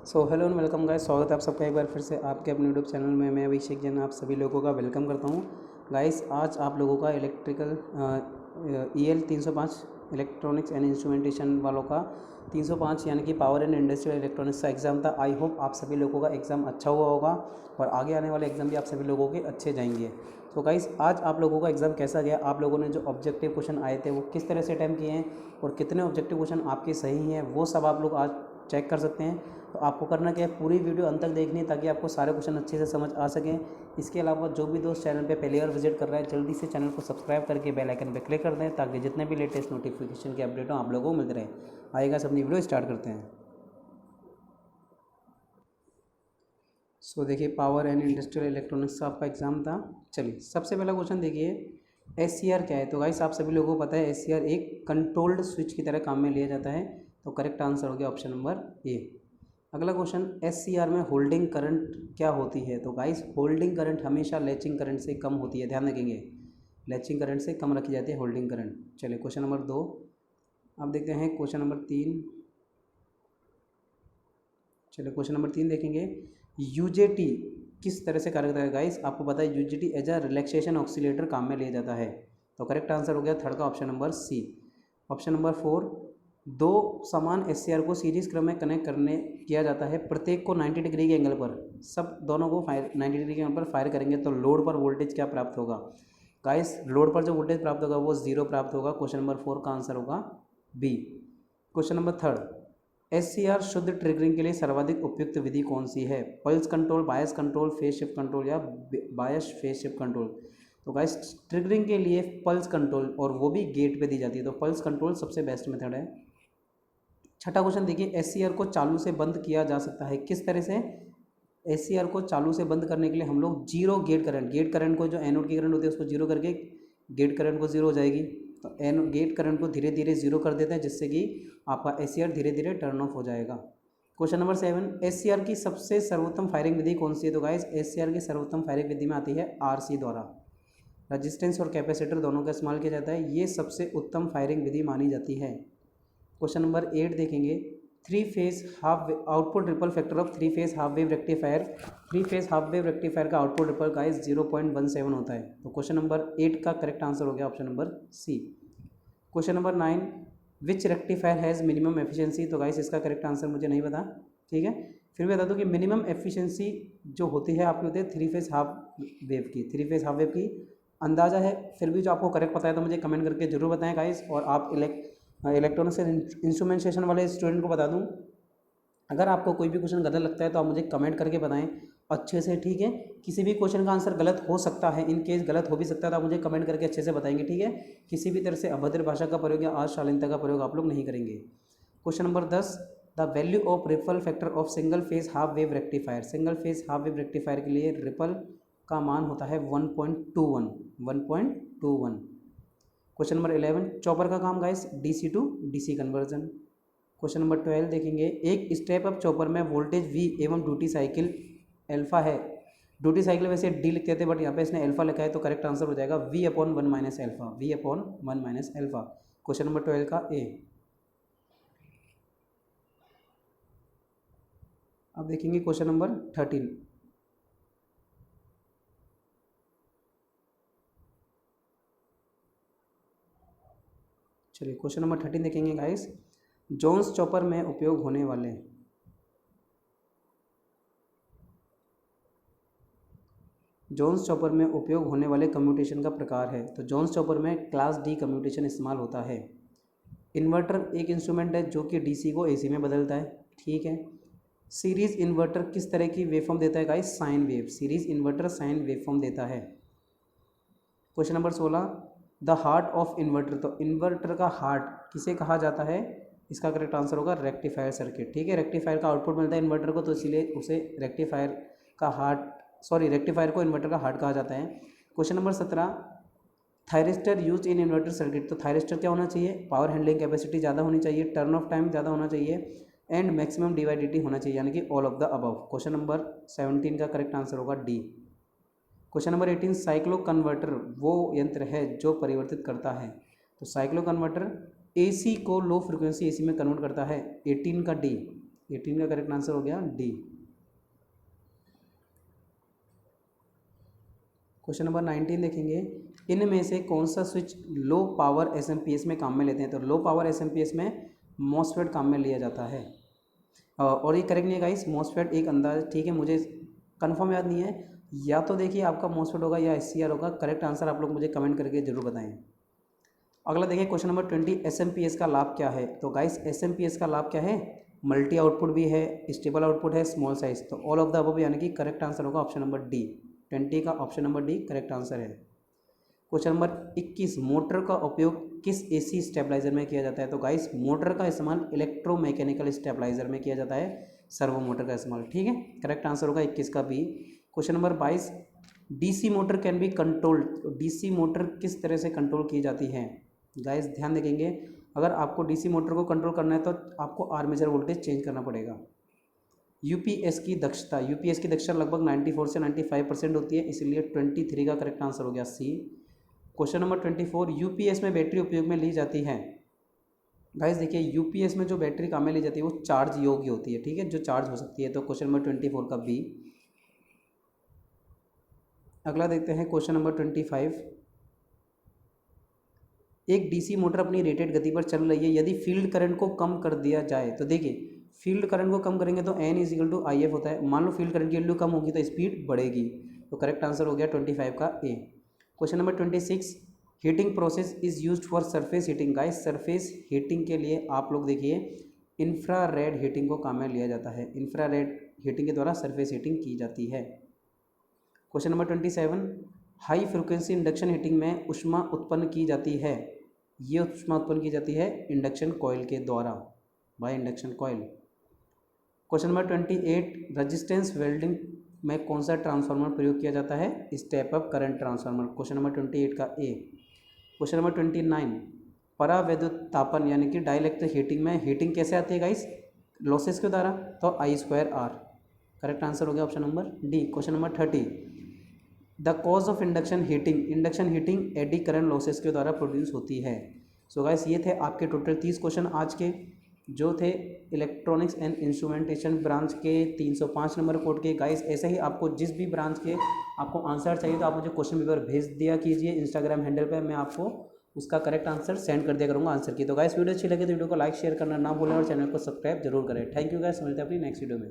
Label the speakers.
Speaker 1: So hello and welcome guys, स्वागत है आप सबका एक बार फिर से आपके अपने यूट्यूब चैनल में। मैं अभिषेक जैन आप सभी लोगों का वेलकम करता हूं। गाइस आज आप लोगों का electrical EL 305 electronics and instrumentation वालों का 305 यानी कि पावर एंड इंडस्ट्रियल इलेक्ट्रॉनिक्स का एग्ज़ाम था। आई होप आप सभी लोगों का एग्ज़ाम अच्छा हुआ होगा और आगे आने वाले एग्ज़ाम भी आप सभी लोगों के अच्छे जाएंगे। तो गाइस आज आप लोगों का एग्ज़ाम कैसा गया, आप लोगों ने जो ऑब्जेक्टिव क्वेश्चन आए थे वो किस तरह से अटैम्प्ट किए हैं और कितने ऑब्जेक्टिव क्वेश्चन आपके सही हैं, वो सब आप लोग आज चेक कर सकते हैं। तो आपको करना क्या है, पूरी वीडियो अंत तक देखनी है ताकि आपको सारे क्वेश्चन अच्छे से समझ आ सकें। इसके अलावा जो भी दोस्त चैनल पे पहली बार विजिट कर रहा है जल्दी से चैनल को सब्सक्राइब करके बेल आइकन पे क्लिक कर दें ताकि जितने भी लेटेस्ट नोटिफिकेशन के अपडेट हो आप लोगों को मिलते रहे। आएगा सब अपनी वीडियो स्टार्ट करते हैं। सो देखिए पावर एंड इंडस्ट्रियल इलेक्ट्रॉनिक्स का आपका एग्जाम था। चलिए सबसे पहला क्वेश्चन देखिए, SCR क्या है। तो गाइस आप सभी लोगों को पता है SCR एक कंट्रोल्ड स्विच की तरह काम में लिया जाता है। तो करेक्ट आंसर हो गया ऑप्शन नंबर ए। अगला क्वेश्चन, SCR में होल्डिंग करंट क्या होती है। तो गाइस होल्डिंग करंट हमेशा लैचिंग करंट से कम होती है, ध्यान रखेंगे। लैचिंग करंट से कम रखी जाती है होल्डिंग करंट। चलिए क्वेश्चन नंबर 2 अब देखते हैं। क्वेश्चन नंबर 3, चलिए क्वेश्चन नंबर 3 देखेंगे। UJT किस तरह से कार्य करता है। गाइस आपको पता है UJT as a relaxation oscillator काम में लिया जाता है। तो करेक्ट आंसर हो गया थर्ड का option number C. Option number 4, दो समान SCR को सीरीज क्रम में कनेक्ट करने किया जाता है, प्रत्येक को 90 डिग्री के एंगल पर, सब दोनों को 90 डिग्री के एंगल पर फायर करेंगे तो लोड पर वोल्टेज क्या प्राप्त होगा। गाइस लोड पर जो वोल्टेज प्राप्त होगा वो 0 प्राप्त होगा। क्वेश्चन नंबर 4 का आंसर होगा बी। क्वेश्चन नंबर 3, SCR शुद्ध ट्रिगरिंग के लिए सर्वाधिक उपयुक्त विधि कौन सी है। पल्स कंट्रोल, बायस कंट्रोल, फेज शिफ्ट कंट्रोल या बायस फेज शिफ्ट कंट्रोल। तो गाइस ट्रिगरिंग के लिए पल्स कंट्रोल, और वो भी गेट पे दी जाती है, तो पल्स कंट्रोल सबसे बेस्ट मेथड है। छठा क्वेश्चन देखिए, SCR को चालू से बंद किया जा सकता है किस तरह से। SCR को चालू से बंद करने के लिए हम लोग जीरो गेट करंट को, जो एनोड की करंट होती है उसको जीरो करके गेट करंट को जीरो हो जाएगी। तो गेट करंट को धीरे धीरे जीरो कर देते हैं जिससे कि आपका SCR धीरे धीरे टर्न ऑफ हो जाएगा। क्वेश्चन नंबर 7, SCR की सबसे सर्वोत्तम फायरिंग विधि कौन सी है। तो गाइस SCR की सर्वोत्तम फायरिंग विधि में आती है RC द्वारा। रजिस्टेंस और कैपेसिटर दोनों का इस्तेमाल किया जाता है, ये सबसे उत्तम फायरिंग विधि मानी जाती है। क्वेश्चन नंबर 8 देखेंगे, three phase half output ripple factor of three phase half wave rectifier. Three phase half wave rectifier का आउटपुट रिपल का 0.17 होता है। तो क्वेश्चन नंबर 8 का करेक्ट आंसर हो गया option number C. Question number 9, which rectifier has minimum efficiency. तो guys इसका करेक्ट आंसर मुझे नहीं पता, ठीक है, फिर भी बता दूं कि मिनिमम एफिशिएंसी जो होती है आपकी होती है थ्री फेज हाफ वेव की। थ्री फेज हाफ वेव की अंदाज़ा है, फिर भी जो आपको करेक्ट पता है तो मुझे कमेंट करके जरूर बताएं गाइस। और आप इलेक्ट्रॉनिक्स एंड इंस्ट्रूमेंटेशन वाले स्टूडेंट को बता दूं, अगर आपको कोई भी क्वेश्चन गलत लगता है तो आप मुझे कमेंट करके बताएं अच्छे से, ठीक है। किसी भी क्वेश्चन का आंसर गलत हो सकता है, इन केस गलत हो भी सकता है तो आप मुझे कमेंट करके अच्छे से बताएंगे, ठीक है। किसी भी तरह से अभद्र भाषा का प्रयोग या अशालीनता का प्रयोग आप लोग नहीं करेंगे। Question number 10, the value of ripple factor of single phase half wave rectifier. Single phase half wave rectifier के लिए रिपल का मान होता है 1.21। क्वेश्चन नंबर 11, चॉपर का काम guys DC to DC conversion. Question number 12 देखेंगे, एक स्टेप अप चॉपर में वोल्टेज V एवं ड्यूटी साइकिल अल्फा है। ड्यूटी साइकिल वैसे D लिखते थे बट यहाँ पे इसने अल्फा लिखा है, तो करेक्ट आंसर हो जाएगा V/1 minus alpha. V/1 minus alpha. Question number 12 का ए। अब देखेंगे क्वेश्चन नंबर 13। चलिए क्वेश्चन नंबर 13 देखेंगे गाइस, जोन्स चॉपर में उपयोग होने वाले जोन्स चॉपर में उपयोग होने वाले कम्यूटेशन का प्रकार है। तो जोन्स चॉपर में क्लास D कम्यूटेशन इस्तेमाल होता है। इन्वर्टर एक इंस्ट्रूमेंट है जो कि DC को AC में बदलता है, ठीक है। सीरीज इन्वर्टर किस तरह की वेवफॉर्म देता है guys, sine wave. Series inverter sine waveform देता है। Question number 16, the heart of inverter. तो इन्वर्टर का हार्ट किसे कहा जाता है, इसका करेक्ट आंसर होगा रेक्टिफायर सर्किट, ठीक है। रेक्टिफायर का आउटपुट मिलता है इन्वर्टर को, तो इसीलिए उसे रेक्टिफायर का हार्ट, सॉरी रेक्टिफायर को इन्वर्टर का हार्ट कहा जाता है। Question number 17, thyristor use in inverter circuit. तो थायरिस्टर क्या होना चाहिए, पावर हैंडलिंग कैपेसिटी ज़्यादा होनी चाहिए, टर्न ऑफ टाइम ज़्यादा होना चाहिए एंड मैक्सिमम डिवाइडिटी होना चाहिए, यानी कि all of the above. Question number 17 का करेक्ट आंसर होगा D. Question number 18, cyclo converter वो यंत्र है जो परिवर्तित करता है। तो साइक्लो कन्वर्टर AC को लो फ्रिक्वेंसी AC में कन्वर्ट करता है, 18 का डी। 18 का करेक्ट आंसर हो गया डी। क्वेश्चन नंबर 19 देखेंगे, इनमें से कौन सा स्विच लो पावर एसएमपीएस में काम में लेते हैं? तो लो पावर एसएमपीएस में मॉसफेट काम में लिया जाता है। और ये करेक्ट नहीं है गाइस, मॉसफेट एक अंदाज, ठीक है, मुझे कंफर्म याद नहीं है, या तो देखिए आपका मॉसफेट होगा या एससीआर होगा। करेक्ट आंसर आप लोग मुझे कमेंट करके जरूर बताएं। अगला देखिए क्वेश्चन नंबर 20, एसएमपीएस का लाभ क्या है? तो गाइस एसएमपीएस का लाभ क्या है? मल्टी आउटपुट भी है, स्टेबल आउटपुट है, स्मॉल साइज। तो ऑल ऑफ द अबव यानी कि करेक्ट आंसर होगा ऑप्शन नंबर डी। 20 का option number D correct answer है। क्वेश्चन नंबर 21, मोटर का उपयोग किस एसी स्टेबलाइजर में किया जाता है? तो गाइस मोटर का इस्तेमाल इलेक्ट्रोमैकेनिकल स्टेबलाइजर में किया जाता है, सर्वो मोटर का इस्तेमाल, ठीक है। करेक्ट आंसर होगा 21 का B. Question number 22, DC motor can be controlled. DC motor किस तरह से कंट्रोल की जाती है? गाइस ध्यान देखेंगे, अगर आपको डीसी मोटर को कंट्रोल करना है तो आपको आर्मेचर वोल्टेज चेंज करना पड़ेगा। यूपीएस की दक्षता, यूपीएस की दक्षता लगभग 94 से 95% होती है, इसलिए 23 का करेक्ट आंसर हो गया सी। क्वेश्चन नंबर 24, यूपीएस में बैटरी उपयोग में ली जाती है। गाइस देखिए यूपीएस में जो बैटरी काम में ली जाती है वो चार्ज योग्य होती है, ठीक है, जो चार्ज हो सकती है। तो क्वेश्चन नंबर 24 का बी। अगला देखते हैं क्वेश्चन नंबर 25, एक डीसी मोटर अपनी रेटेड गति पर चल रही है, यदि फील्ड करंट को कम कर दिया जाए। तो देखिए फील्ड करंट को कम करेंगे तो N is equal to I F होता है। मान लो फील्ड करंट की वैल्यू कम होगी तो स्पीड बढ़ेगी। तो करेक्ट आंसर हो गया 25 का A. Question number 26, heating process is used for surface heating. Guys surface heating के लिए आप लोग देखिए इंफ्रारेड हीटिंग को काम में लिया जाता है। इंफ्रारेड हीटिंग के द्वारा सरफेस हीटिंग की जाती है। Question number 27, high frequency induction heating में ऊष्मा उत्पन्न की जाती है। ये ऊष्मा उत्पन्न की जाती है इंडक्शन कॉइल के द्वारा, by induction coil. Question number 28, resistance welding में कौन सा ट्रांसफार्मर प्रयोग किया जाता है? Step up current transformer. Question number 28 का ए। क्वेश्चन नंबर 29, परावैद्युत तापन यानी कि डाइलेक्ट्रिक हीटिंग में हीटिंग कैसे आती है गाइस? लॉसेस के द्वारा, तो I²R। करेक्ट आंसर हो गया option number D. Question number 30, the cause of induction heating. Induction heating eddy current losses के द्वारा प्रोड्यूस होती है। सो गाइस ये थे आपके टोटल 30 क्वेश्चन आज के, जो थे इलेक्ट्रॉनिक्स एंड इंस्ट्रूमेंटेशन ब्रांच के 305 नंबर कोड के। गाइस ऐसे ही आपको जिस भी ब्रांच के आपको आंसर चाहिए तो आप मुझे क्वेश्चन पेपर भेज दिया कीजिए इंस्टाग्राम हैंडल पर, मैं आपको उसका करेक्ट आंसर सेंड कर दिया करूँगा आंसर की। तो गाइस वीडियो अच्छी लगे तो वीडियो को लाइक शेयर करना ना भूलें और चैनल को सब्सक्राइब जरूर करें। थैंक यू गाइस, मिलते हैं अपनी नेक्स्ट वीडियो में।